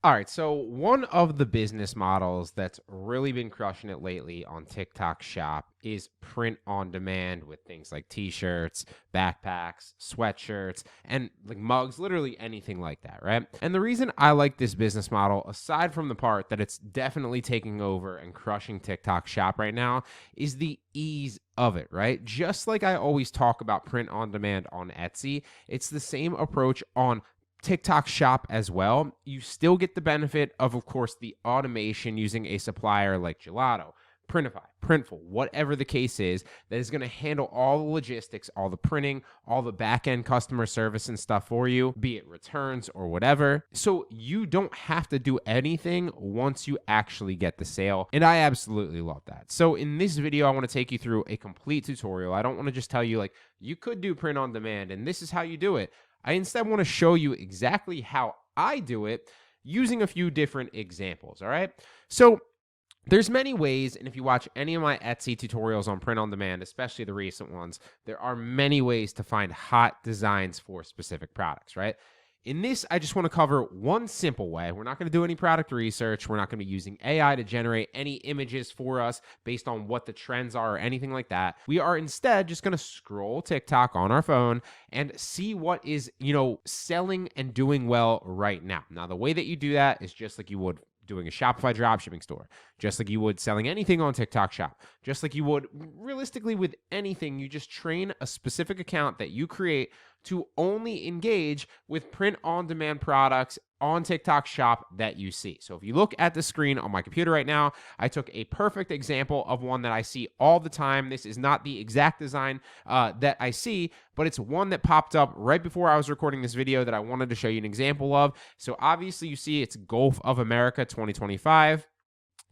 All right, so one of the business models that's really been crushing it lately on TikTok Shop is print on demand with things like t-shirts, backpacks, sweatshirts, and like mugs, literally anything like that, right? And the reason I like this business model, aside from the part that it's definitely taking over and crushing TikTok Shop right now, is the ease of it, right? Just like I always talk about print on demand on Etsy, it's the same approach on TikTok Shop as well. You still get the benefit of course, the automation using a supplier like Gelato, Printify, Printful, whatever the case is, that is going to handle all the logistics, all the printing, all the back end customer service and stuff for you, be it returns or whatever. So you don't have to do anything once you actually get the sale. And I absolutely love that. So in this video, I want to take you through a complete tutorial. I don't want to just tell you, like, you could do print on demand and this is how you do it. I instead want to show you exactly how I do it using a few different examples, all right? So there's many ways, and if you watch any of my Etsy tutorials on print on demand, especially the recent ones, there are many ways to find hot designs for specific products, right? In this, I just want to cover one simple way. We're not going to do any product research. We're not going to be using AI to generate any images for us based on what the trends are or anything like that. We are instead just going to scroll TikTok on our phone and see what is, selling and doing well right now. Now, the way that you do that is just like you would doing a Shopify dropshipping store, just like you would selling anything on TikTok Shop, just like you would realistically with anything. You just train a specific account that you create to only engage with print on demand products on TikTok Shop that you see. So if you look at the screen on my computer right now, I took a perfect example of one that I see all the time. This is not the exact design that I see, but it's one that popped up right before I was recording this video that I wanted to show you an example of. So obviously you see it's Gulf of America 2025.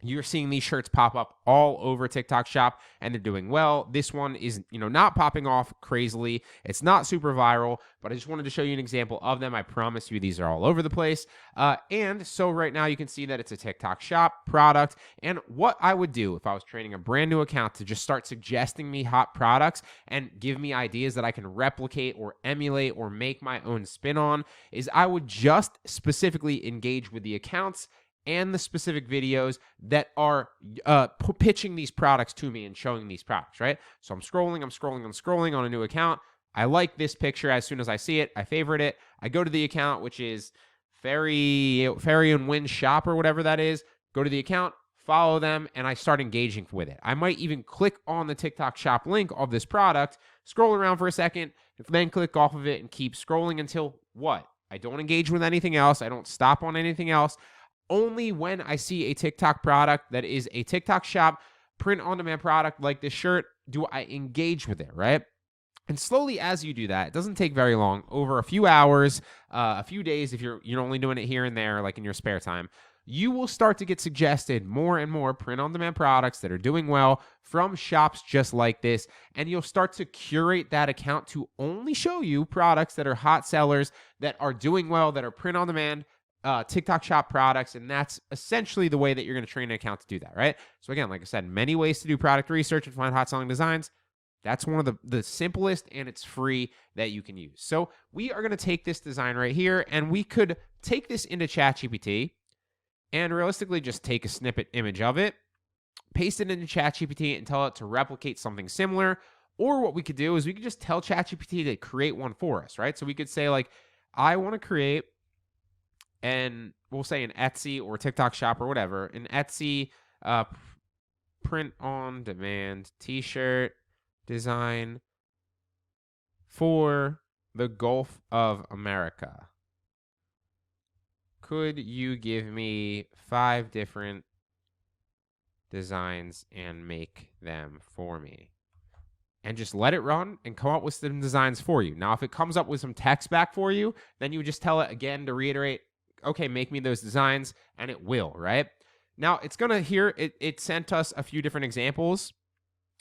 You're seeing these shirts pop up all over TikTok Shop and they're doing well. This one is, not popping off crazily. It's not super viral, but I just wanted to show you an example of them. I promise you these are all over the place. And so right now you can see that it's a TikTok Shop product. And what I would do if I was training a brand new account to just start suggesting me hot products and give me ideas that I can replicate or emulate or make my own spin on is I would just specifically engage with the accounts and the specific videos that are pitching these products to me and showing these products, right? So I'm scrolling on a new account. I like this picture as soon as I see it. I favorite it. I go to the account, which is Ferry and Win Shop or whatever that is. Go to the account, follow them, and I start engaging with it. I might even click on the TikTok Shop link of this product, scroll around for a second, then click off of it and keep scrolling until what? I don't engage with anything else. I don't stop on anything else. Only when I see a TikTok product that is a TikTok Shop print on demand product like this shirt do I engage with it, right? And slowly as you do that, it doesn't take very long, over a few hours, a few days, if you're only doing it here and there, like in your spare time, you will start to get suggested more and more print on demand products that are doing well from shops just like this. And you'll start to curate that account to only show you products that are hot sellers, that are doing well, that are print on demand, TikTok Shop products, and that's essentially the way that you're going to train an account to do that, right? So again, like I said, many ways to do product research and find hot selling designs. That's one of the simplest, and it's free that you can use. So we are going to take this design right here, and we could take this into ChatGPT and realistically just take a snippet image of it, paste it into ChatGPT and tell it to replicate something similar. Or what we could do is we could just tell ChatGPT to create one for us, right? So we could say, like, I want to create, and we'll say an Etsy or TikTok Shop or whatever, an Etsy print on demand t-shirt design for the Gulf of America. Could you give me 5 different designs and make them for me? And just let it run and come up with some designs for you. Now, if it comes up with some text back for you, then you would just tell it again to reiterate, okay, make me those designs, and it will, right? Now, it's going to here, it sent us a few different examples,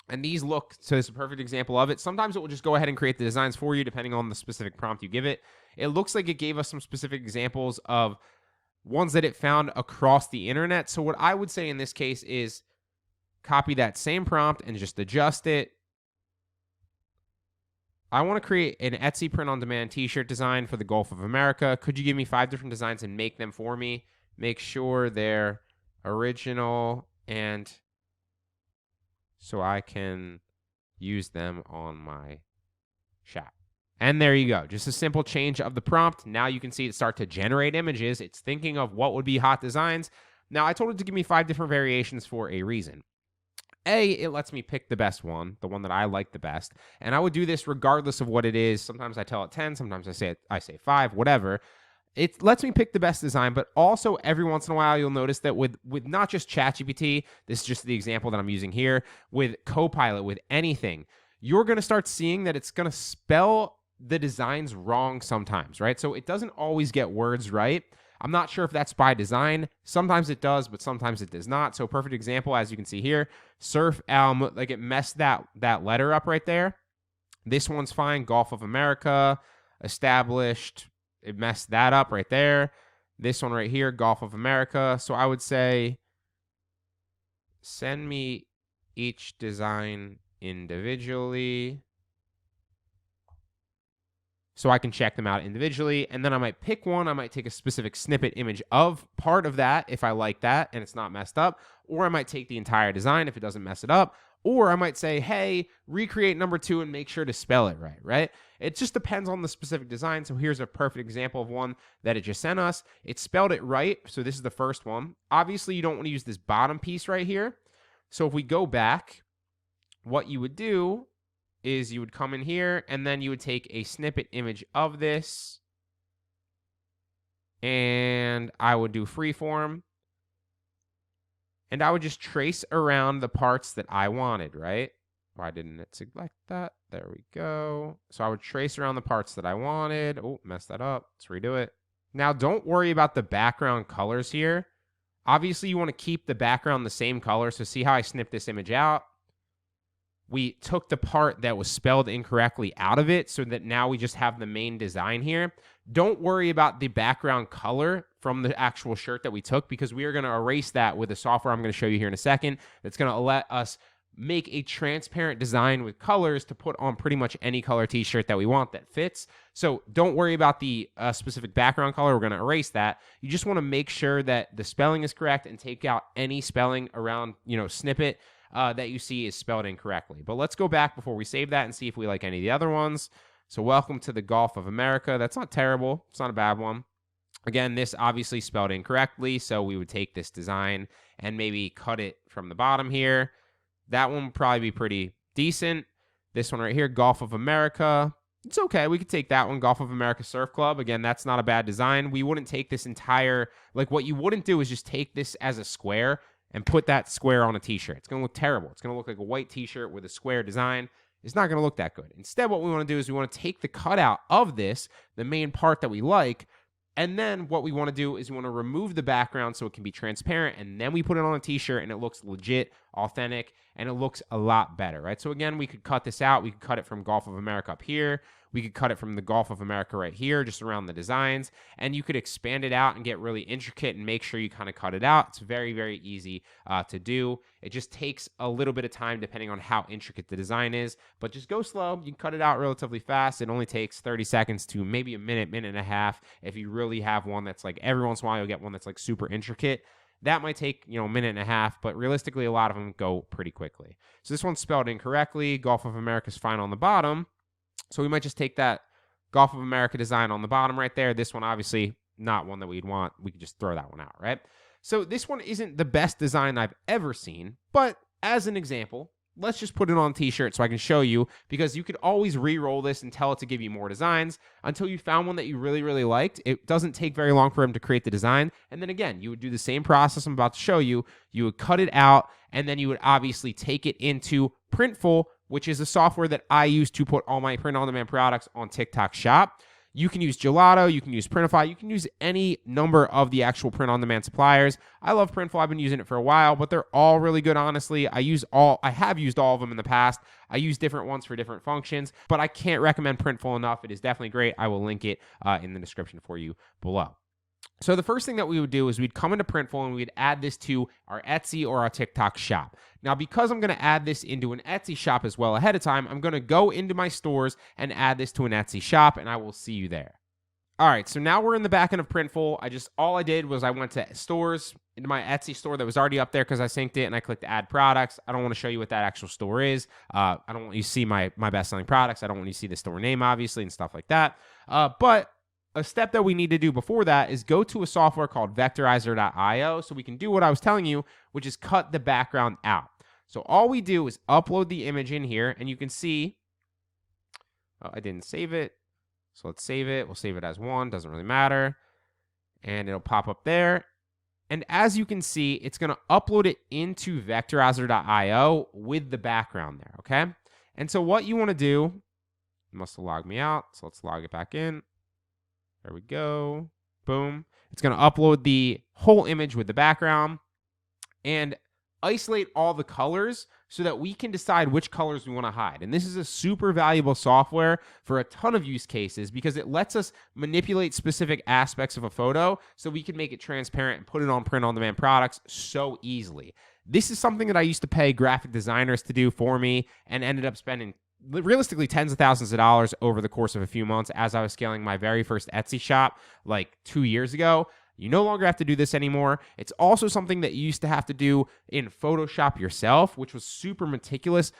and these look, so it's a perfect example of it. Sometimes it will just go ahead and create the designs for you, depending on the specific prompt you give it. It looks like it gave us some specific examples of ones that it found across the internet. So what I would say in this case is copy that same prompt and just adjust it. I want to create an Etsy print-on-demand t-shirt design for the Gulf of America. Could you give me 5 different designs and make them for me? make sure they're original and so I can use them on my shop. And there you go. Just a simple change of the prompt. Now you can see it start to generate images. It's thinking of what would be hot designs. Now I told it to give me 5 different variations for a reason. A, it lets me pick the best one, the one that I like the best. And I would do this regardless of what it is. Sometimes I tell it 10, sometimes I say 5, whatever. It lets me pick the best design, but also every once in a while you'll notice that with not just ChatGPT, this is just the example that I'm using here, with Copilot, with anything, you're going to start seeing that it's going to spell the designs wrong sometimes, right? So it doesn't always get words right. I'm not sure if that's by design. Sometimes it does, but sometimes it does not. So perfect example, as you can see here, surf, like it messed that letter up right there. This one's fine. Gulf of America, established. It messed that up right there. This one right here, Gulf of America. So I would say, send me each design individually so I can check them out individually. And then I might pick one. I might take a specific snippet image of part of that if I like that and it's not messed up. Or I might take the entire design if it doesn't mess it up. Or I might say, hey, recreate number 2 and make sure to spell it right? It just depends on the specific design. So here's a perfect example of one that it just sent us. It spelled it right. So this is the first one. Obviously, you don't want to use this bottom piece right here. So if we go back, what you would do is you would come in here and then you would take a snippet image of this. And I would do freeform. And I would just trace around the parts that I wanted, right? Why didn't it select that? There we go. So I would trace around the parts that I wanted. Oh, messed that up. Let's redo it. Now, don't worry about the background colors here. Obviously, you want to keep the background the same color. So see how I snipped this image out? We took the part that was spelled incorrectly out of it so that now we just have the main design here. Don't worry about the background color from the actual shirt that we took because we are going to erase that with the software I'm going to show you here in a second. That's going to let us make a transparent design with colors to put on pretty much any color t-shirt that we want that fits. So don't worry about the specific background color. We're going to erase that. You just want to make sure that the spelling is correct and take out any spelling around, snippet that you see is spelled incorrectly. But let's go back before we save that and see if we like any of the other ones. So welcome to the Gulf of America. That's not terrible. It's not a bad one. Again, this obviously spelled incorrectly, so we would take this design and maybe cut it from the bottom here. That one would probably be pretty decent. This one right here, Gulf of America. It's okay. We could take that one, Gulf of America Surf Club. Again, that's not a bad design. We wouldn't take this entire, what you wouldn't do is just take this as a square and put that square on a t-shirt. It's going to look terrible. It's going to look like a white t-shirt with a square design. It's not going to look that good. Instead, what we want to do is we want to take the cutout of this, the main part that we like, and then what we want to do is we want to remove the background so it can be transparent, and then we put it on a t-shirt and it looks legit, authentic, and it looks a lot better, right? So again, we could cut this out. We could cut it from Gulf of America up here. We could cut it from the Gulf of America right here, just around the designs, and you could expand it out and get really intricate and make sure you kind of cut it out. It's very, very easy to do. It just takes a little bit of time depending on how intricate the design is, but just go slow. You can cut it out relatively fast. It only takes 30 seconds to maybe a minute, minute and a half. If you really have one that's every once in a while, you'll get one that's super intricate. That might take, a minute and a half, but realistically, a lot of them go pretty quickly. So this one's spelled incorrectly. Gulf of America's fine on the bottom. So we might just take that Gulf of America design on the bottom right there. This one, obviously, not one that we'd want. We could just throw that one out, right? So this one isn't the best design I've ever seen, but as an example, let's just put it on a t-shirt so I can show you, because you could always re-roll this and tell it to give you more designs until you found one that you really, really liked. It doesn't take very long for him to create the design. And then again, you would do the same process I'm about to show you. You would cut it out, and then you would obviously take it into Printful, which is a software that I use to put all my print-on-demand products on TikTok Shop. You can use Gelato, you can use Printify, you can use any number of the actual print-on-demand suppliers. I love Printful. I've been using it for a while, but they're all really good, honestly. I have used all of them in the past. I use different ones for different functions, but I can't recommend Printful enough. It is definitely great. I will link it in the description for you below. So the first thing that we would do is we'd come into Printful and we'd add this to our Etsy or our TikTok shop. Now, because I'm going to add this into an Etsy shop as well ahead of time, I'm going to go into my stores and add this to an Etsy shop, and I will see you there. All right, so now we're in the back end of Printful. All I did was I went to stores, into my Etsy store that was already up there because I synced it, and I clicked add products. I don't want to show you what that actual store is. I don't want you to see my best-selling products. I don't want you to see the store name, obviously, and stuff like that. But a step that we need to do before that is go to a software called vectorizer.io so we can do what I was telling you, which is cut the background out. So all we do is upload the image in here, and you can see, I didn't save it. So let's save it. We'll save it as 1. Doesn't really matter. And it'll pop up there. And as you can see, it's going to upload it into vectorizer.io with the background there, okay? And so what you want to do, it must have logged me out. So let's log it back in. There we go. Boom. It's going to upload the whole image with the background and isolate all the colors so that we can decide which colors we want to hide. And this is a super valuable software for a ton of use cases because it lets us manipulate specific aspects of a photo so we can make it transparent and put it on print-on-demand products so easily. This is something that I used to pay graphic designers to do for me and ended up spending realistically tens of thousands of dollars over the course of a few months as I was scaling my very first Etsy shop like 2 years ago. You no longer have to do this anymore. It's also something that you used to have to do in Photoshop yourself, which was super meticulous.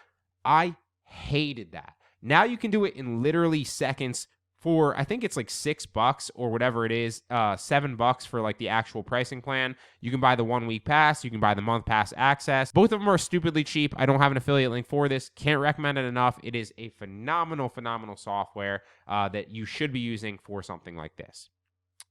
I hated that. Now you can do it in literally seconds for, I think it's like $6 or whatever it is, $7 for like the actual pricing plan. You can buy the 1 week pass. You can buy the month pass access. Both of them are stupidly cheap. I don't have an affiliate link for this. Can't recommend it enough. It is a phenomenal, phenomenal software that you should be using for something like this.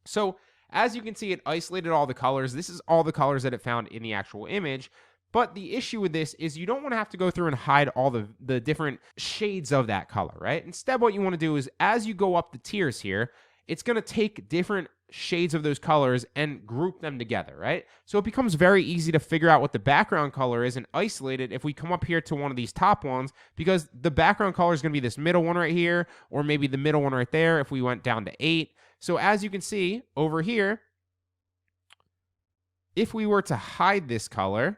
So as you can see, it isolated all the colors. This is all the colors that it found in the actual image. But the issue with this is you don't want to have to go through and hide all the different shades of that color, right? Instead, what you want to do is as you go up the tiers here, it's going to take different shades of those colors and group them together, right? So it becomes very easy to figure out what the background color is and isolate it if we come up here to one of these top ones, because the background color is going to be this middle one right here, or maybe the middle one right there if we went down to 8. So as you can see over here, if we were to hide this color,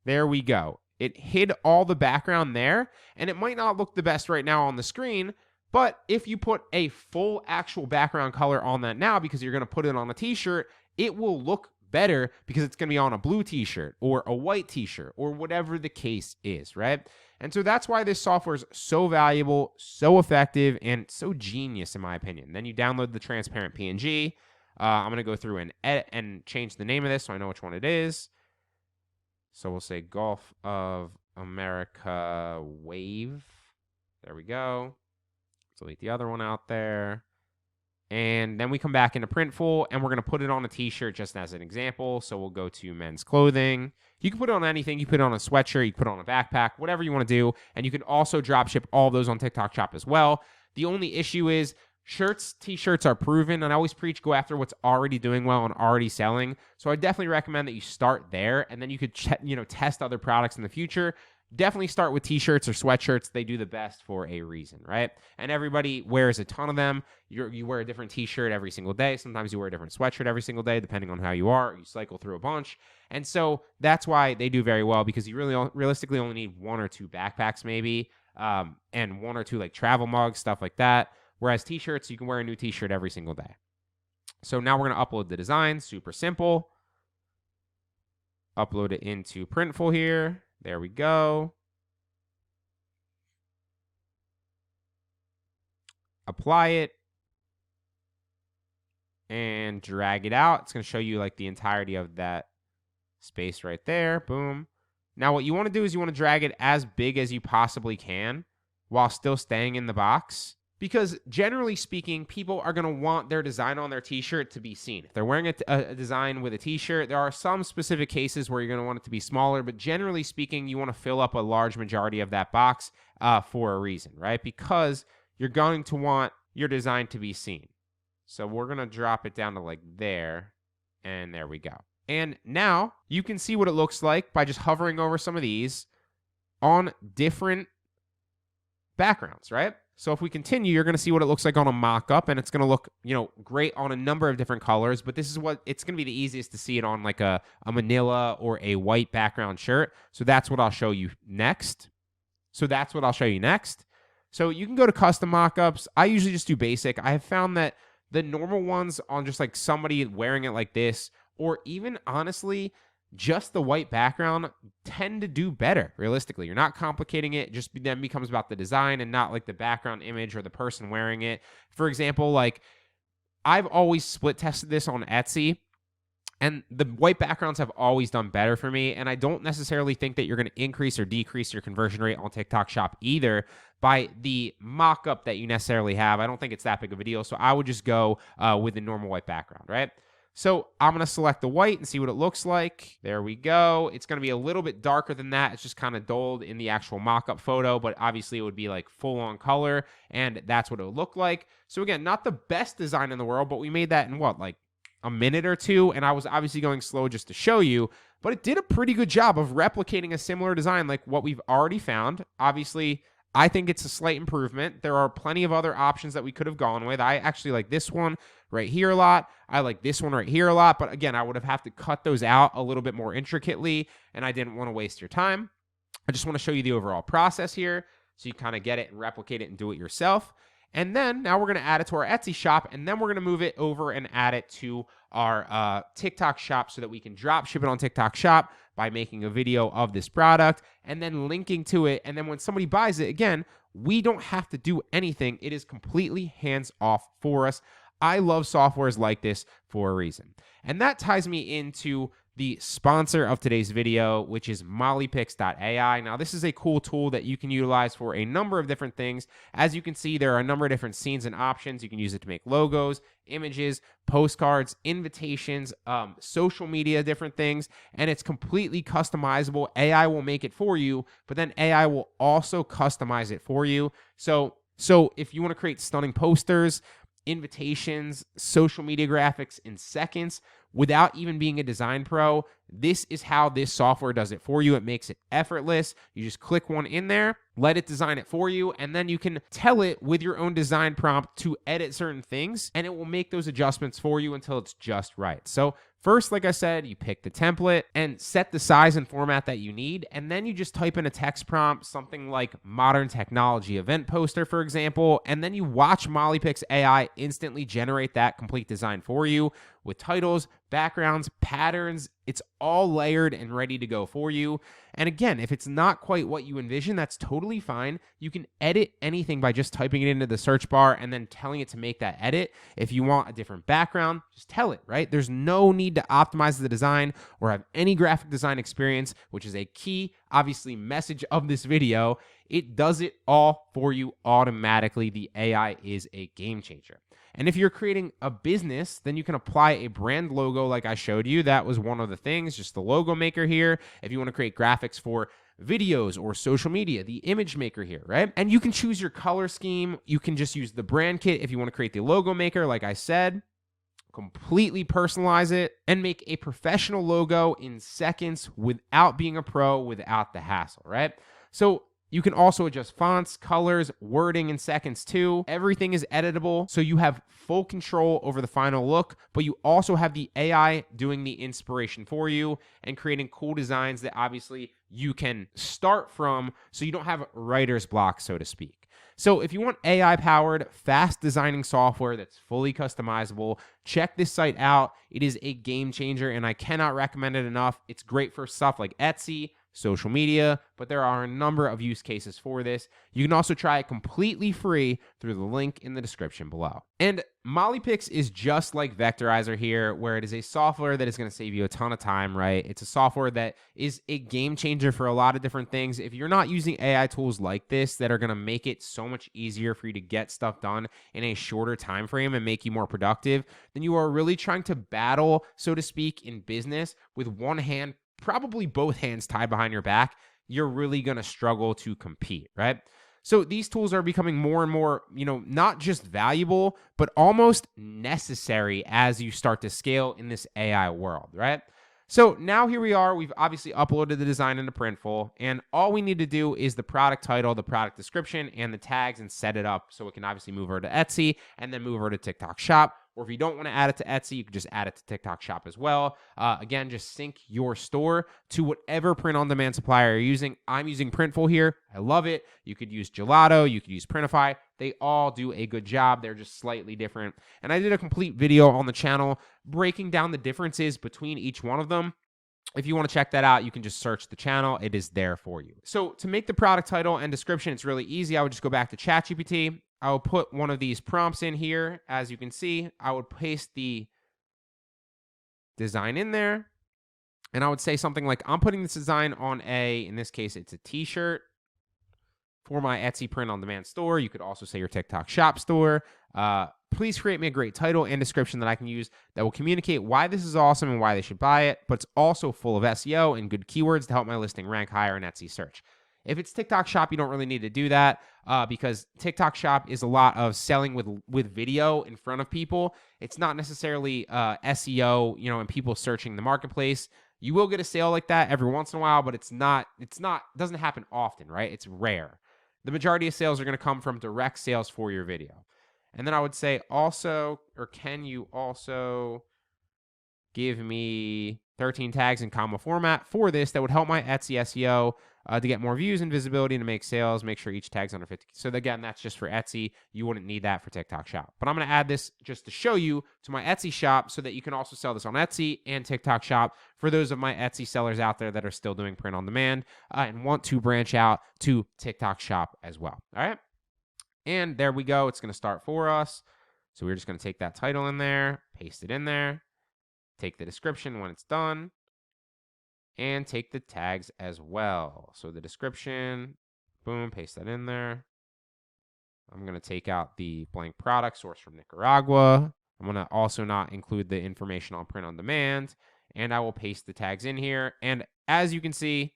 there we go. It hid all the background there, and it might not look the best right now on the screen, but if you put a full actual background color on that now, because you're going to put it on a t-shirt, it will look better because it's going to be on a blue t-shirt or a white t-shirt or whatever the case is, right? And so that's why this software is so valuable, so effective, and so genius in my opinion. Then you download the transparent PNG. I'm going to go through and edit and change the name of this so I know which one it is. So we'll say Gulf of America Wave. There we go. Delete the other one out there. And then we come back into Printful, and we're going to put it on a t-shirt just as an example. So we'll go to men's clothing. You can put it on anything. You can put it on a sweatshirt. You can put it on a backpack, whatever you want to do. And you can also drop ship all those on TikTok Shop as well. The only issue is shirts, t-shirts are proven, and I always preach go after what's already doing well and already selling. So I definitely recommend that you start there, and then you could test other products in the future. Definitely start with t-shirts or sweatshirts. They do the best for a reason, right? And everybody wears a ton of them. You wear a different t-shirt every single day. Sometimes you wear a different sweatshirt every single day, depending on how you are. You cycle through a bunch. And so that's why they do very well, because you realistically only need 1 or 2 backpacks maybe, and 1 or 2 like travel mugs, stuff like that. Whereas t-shirts, you can wear a new t-shirt every single day. So now we're going to upload the design. Super simple. Upload it into Printful here. There we go. Apply it. And drag it out. It's going to show you like the entirety of that space right there. Boom. Now what you want to do is you want to drag it as big as you possibly can while still staying in the box. Because generally speaking, people are going to want their design on their t-shirt to be seen. If they're wearing a design with a t-shirt, there are some specific cases where you're going to want it to be smaller, but generally speaking, you want to fill up a large majority of that box for a reason, right? Because you're going to want your design to be seen. So we're going to drop it down to like there, and there we go. And now you can see what it looks like by just hovering over some of these on different backgrounds, right? So if we continue, you're going to see what it looks like on a mock-up, and it's going to look, great on a number of different colors, but this is what it's going to be the easiest to see it on like a manila or a white background shirt. So that's what I'll show you next. So you can go to custom mockups. I usually just do basic. I have found that the normal ones on just like somebody wearing it like this, or even honestly, just the white background tend to do better. Realistically, you're not complicating it. Just then becomes about the design and not like the background image or the person wearing it. For example, like I've always split tested this on Etsy, and the white backgrounds have always done better for me. And I don't necessarily think that you're going to increase or decrease your conversion rate on TikTok Shop either by the mock-up that you necessarily have. I don't think it's that big of a deal. So I would just go with the normal white background, right? So I'm going to select the white and see what it looks like. There we go. It's going to be a little bit darker than that. It's just kind of dulled in the actual mock-up photo, but obviously it would be like full-on color, and that's what it would look like. So again, not the best design in the world, but we made that in what, like a minute or two, and I was obviously going slow just to show you, but it did a pretty good job of replicating a similar design like what we've already found. Obviously, I think it's a slight improvement. There are plenty of other options that we could have gone with. I actually like this one right here a lot. I like this one right here a lot, but again, I would have had to cut those out a little bit more intricately, and I didn't want to waste your time. I just want to show you the overall process here so you kind of get it and replicate it and do it yourself. And then now we're going to add it to our Etsy shop, and then we're going to move it over and add it to our TikTok shop so that we can drop ship it on TikTok shop by making a video of this product and then linking to it. And then when somebody buys it, again, we don't have to do anything. It is completely hands off for us. I love softwares like this for a reason. And that ties me into the sponsor of today's video, which is mollypix.ai. Now, this is a cool tool that you can utilize for a number of different things. As you can see, there are a number of different scenes and options. You can use it to make logos, images, postcards, invitations, social media, different things, and it's completely customizable. AI will make it for you, but then AI will also customize it for you. So if you want to create stunning posters, invitations, social media graphics in seconds without even being a design pro, this is how this software does it for you. It makes it effortless. You just click one in there, let it design it for you, and then you can tell it with your own design prompt to edit certain things, and it will make those adjustments for you until it's just right. So first, like I said, you pick the template and set the size and format that you need, and then you just type in a text prompt, something like modern technology event poster, for example, and then you watch Mollypix AI instantly generate that complete design for you with titles, backgrounds, patterns. It's all layered and ready to go for you. And again, if it's not quite what you envision, that's totally fine. You can edit anything by just typing it into the search bar and then telling it to make that edit. If you want a different background, just tell it, right? There's no need to optimize the design or have any graphic design experience, which is a key, obviously, message of this video. It does it all for you automatically. The AI is a game changer. And if you're creating a business, then you can apply a brand logo like I showed you. That was one of the things, just the logo maker here. If you want to create graphics for videos or social media, the image maker here, right? And you can choose your color scheme. You can just use the brand kit if you want to create the logo maker, like I said. Completely personalize it and make a professional logo in seconds without being a pro, without the hassle, right? So you can also adjust fonts, colors, wording in seconds too. Everything is editable, so you have full control over the final look, but you also have the AI doing the inspiration for you and creating cool designs that obviously you can start from so you don't have writer's block, so to speak. So if you want AI-powered, fast designing software that's fully customizable, check this site out. It is a game changer, and I cannot recommend it enough. It's great for stuff like Etsy, social media, but there are a number of use cases for this. You can also try it completely free through the link in the description below. And Mollypix is just like Vectorizer here, where it is a software that is going to save you a ton of time, right? It's a software that is a game changer for a lot of different things. If you're not using AI tools like this that are going to make it so much easier for you to get stuff done in a shorter time frame and make you more productive, then you are really trying to battle, so to speak, in business with one hand, probably both hands tied behind your back. You're really going to struggle to compete, right? So these tools are becoming more and more, not just valuable, but almost necessary as you start to scale in this AI world, right? So now here we are. We've obviously uploaded the design into Printful, and all we need to do is the product title, the product description, and the tags and set it up so it can obviously move over to Etsy and then move over to TikTok Shop Or if you don't want to add it to Etsy, you can just add it to TikTok Shop as well. Again, just sync your store to whatever print-on-demand supplier you're using. I'm using Printful here. I love it. You could use Gelato. You could use Printify. They all do a good job. They're just slightly different. And I did a complete video on the channel breaking down the differences between each one of them. If you want to check that out, you can just search the channel. It is there for you. So to make the product title and description, it's really easy. I would just go back to ChatGPT. I will put one of these prompts in here. As you can see, I would paste the design in there. And I would say something like, I'm putting this design on in this case, it's a t-shirt for my Etsy print-on-demand store. You could also say your TikTok Shop store. Please create me a great title and description that I can use that will communicate why this is awesome and why they should buy it, but it's also full of SEO and good keywords to help my listing rank higher in Etsy search. If it's TikTok Shop, you don't really need to do that because TikTok Shop is a lot of selling with video in front of people. It's not necessarily SEO, and people searching the marketplace. You will get a sale like that every once in a while, but it doesn't happen often, right? It's rare. The majority of sales are going to come from direct sales for your video. And then I would say can you also give me 13 tags in comma format for this that would help my Etsy SEO to get more views and visibility and to make sales. Make sure each tag's under 50. So again, that's just for Etsy. You wouldn't need that for TikTok Shop. But I'm going to add this just to show you to my Etsy shop so that you can also sell this on Etsy and TikTok Shop for those of my Etsy sellers out there that are still doing print on demand and want to branch out to TikTok Shop as well. All right. And there we go. It's going to start for us. So we're just going to take that title in there, paste it in there, take the description when it's done, and take the tags as well. So the description, boom, paste that in there. I'm going to take out the blank product source from Nicaragua. I'm going to also not include the information on print on demand, and I will paste the tags in here. And as you can see,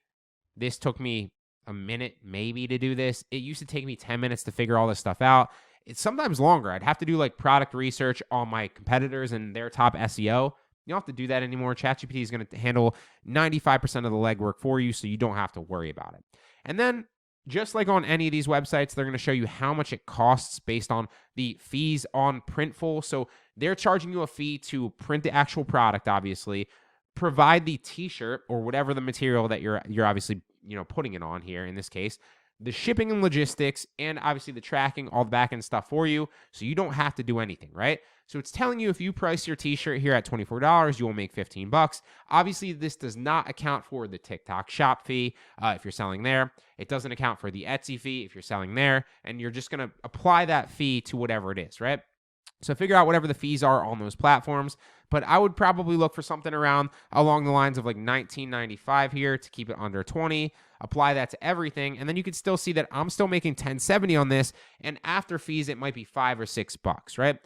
this took me a minute maybe to do this. It used to take me 10 minutes to figure all this stuff out. It's sometimes longer. I'd have to do like product research on my competitors and their top SEO. You don't have to do that anymore. ChatGPT is going to handle 95% of the legwork for you, so you don't have to worry about it. And then, just like on any of these websites, they're going to show you how much it costs based on the fees on Printful. So they're charging you a fee to print the actual product, obviously, provide the t-shirt or whatever the material that you're obviously putting it on here in this case, the shipping and logistics, and obviously the tracking, all the back-end stuff for you, so you don't have to do anything, right? So it's telling you if you price your t-shirt here at $24, you will make $15. Obviously, this does not account for the TikTok Shop fee if you're selling there. It doesn't account for the Etsy fee if you're selling there, and you're just going to apply that fee to whatever it is, right? So figure out whatever the fees are on those platforms. But I would probably look for something around along the lines of like $19.95 here to keep it under $20. Apply that to everything, and then you can still see that I'm still making $10.70 on this, and after fees, it might be $5 or $6, right?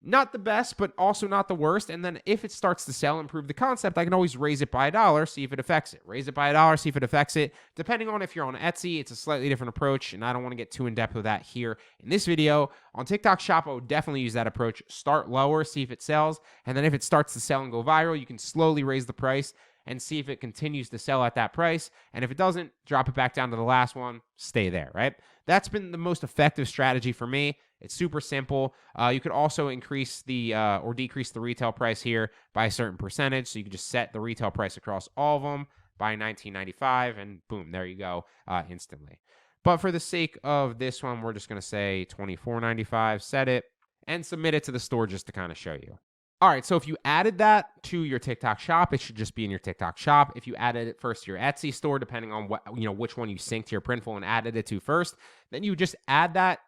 Not the best, but also not the worst. And then if it starts to sell and prove the concept, I can always raise it by $1, see if it affects it. Raise it by $1, see if it affects it. Depending on if you're on Etsy, it's a slightly different approach, and I don't want to get too in-depth with that here in this video. On TikTok Shop, I would definitely use that approach. Start lower, see if it sells, and then if it starts to sell and go viral, you can slowly raise the price and see if it continues to sell at that price. And if it doesn't, drop it back down to the last one, stay there, right? That's been the most effective strategy for me. It's super simple. You could also increase or decrease the retail price here by a certain percentage. So you can just set the retail price across all of them by $19.95, and boom, there you go, instantly. But for the sake of this one, we're just going to say $24.95, set it, and submit it to the store just to kind of show you. All right, so if you added that to your TikTok Shop, it should just be in your TikTok Shop. If you added it first to your Etsy store, depending on which one you synced to your Printful and added it to first, then you just add that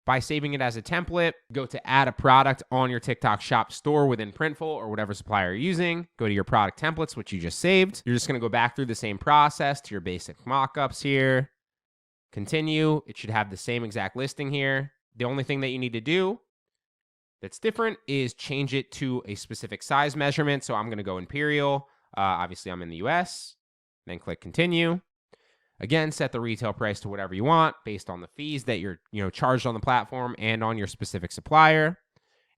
by saving it as a template. Go to add a product on your TikTok Shop store within Printful or whatever supplier you're using. Go to your product templates, which you just saved. You're just going to go back through the same process to your basic mockups here. Continue. It should have the same exact listing here. The only thing that you need to do that's different is change it to a specific size measurement. So I'm going to go Imperial. Obviously, I'm in the US. Then click Continue. Again, set the retail price to whatever you want based on the fees that you're charged on the platform and on your specific supplier.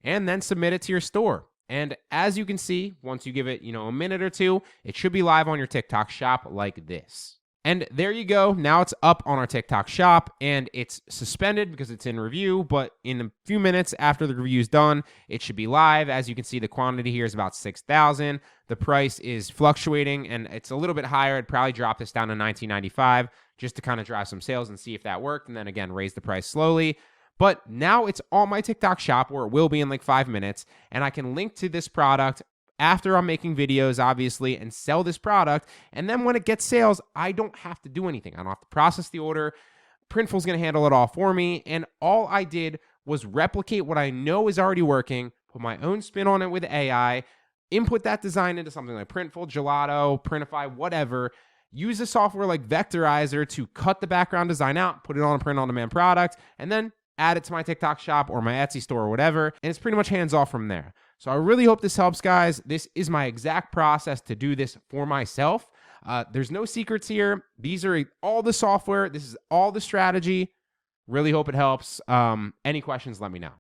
And then submit it to your store. And as you can see, once you give it a minute or two, it should be live on your TikTok Shop like this. And there you go. Now it's up on our TikTok shop, and it's suspended because it's in review. But in a few minutes after the review is done, it should be live. As you can see, the quantity here is about 6,000. The price is fluctuating, and it's a little bit higher. I'd probably drop this down to $19.95 just to kind of drive some sales and see if that worked. And then again, raise the price slowly. But now it's on my TikTok shop, where it will be in like 5 minutes. And I can link to this product after I'm making videos, obviously, and sell this product. And then when it gets sales, I don't have to do anything. I don't have to process the order. Printful's going to handle it all for me. And all I did was replicate what I know is already working, put my own spin on it with AI, input that design into something like Printful, Gelato, Printify, whatever. Use a software like Vectorizer to cut the background design out, put it on a print-on-demand product, and then add it to my TikTok shop or my Etsy store or whatever. And it's pretty much hands-off from there. So I really hope this helps, guys. This is my exact process to do this for myself. There's no secrets here. These are all the software. This is all the strategy. Really hope it helps. Any questions, let me know.